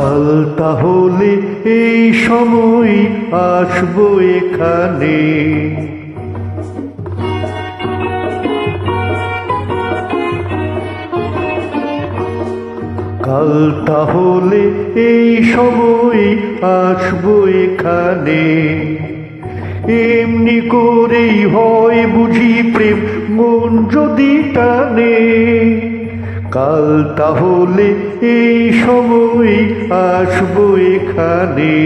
কাল তাহলে এই সময় আসবো এখানে। কাল তাহলে এই সময় আসবো এখানে। এমনি করেই হয় বুঝি প্রেম মন যদি টানে। কাল তাহলে এই সময় আসবো এখানে।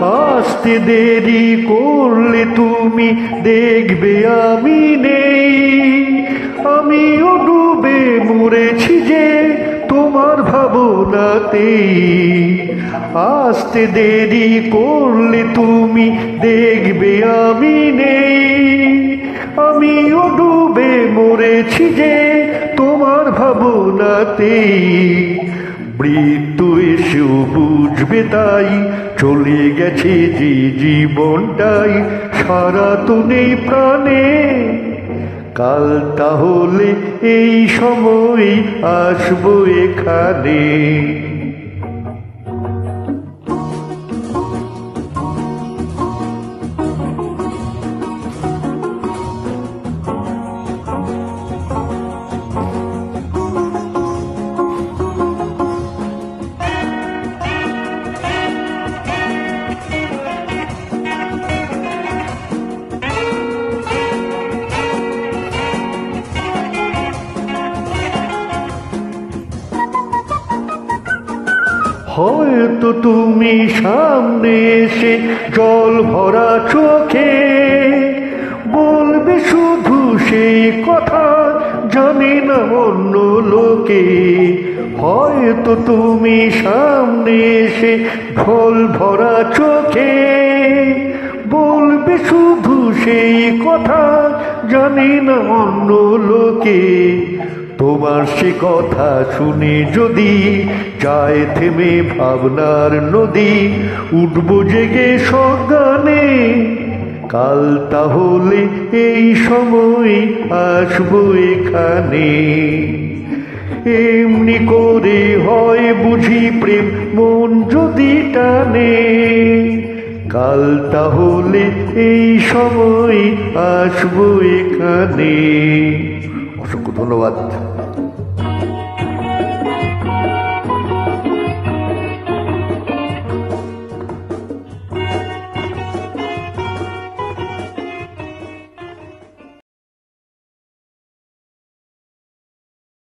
আসতে দেরি করলে তুমি দেখবে আমি নেই। আমিও ডুবে মরেছি যে তোমার ভাবনাতেই। আসতে দেরি করলে তুমি দেখবে আমি নেই। আমিও ডুবে মরেছি যে তোমার ভাবনাতেই। মৃত্যু এসেও বুঝবে তাই, চলে গেছে যে জীবনটাই সারা তো নেই প্রাণে। কাল তাহলে এই সময় আসবো এখানে। হয়তো তুমি সামনে এসে জল ভরা চোখে বলবে শুধু সেই কথা, জানি না অন্য লোকে। হয়তো তুমি সামনে এসে জল ভরা চোখে বলবে শুধু সেই কথা, জানি না অন্য লোকে। তোমার সে কথা শুনে যদি যায় থেমে ভাবনার নদী, উঠবো জেগে সজ্ঞানে। কাল তাহলে এই সময় আসবো এখানে। এমনি করে হয় বুঝি প্রেম মন যদি টানে। কাল তাহলে এই সময় আসবো এখানে। অসংখ্য ধন্যবাদ।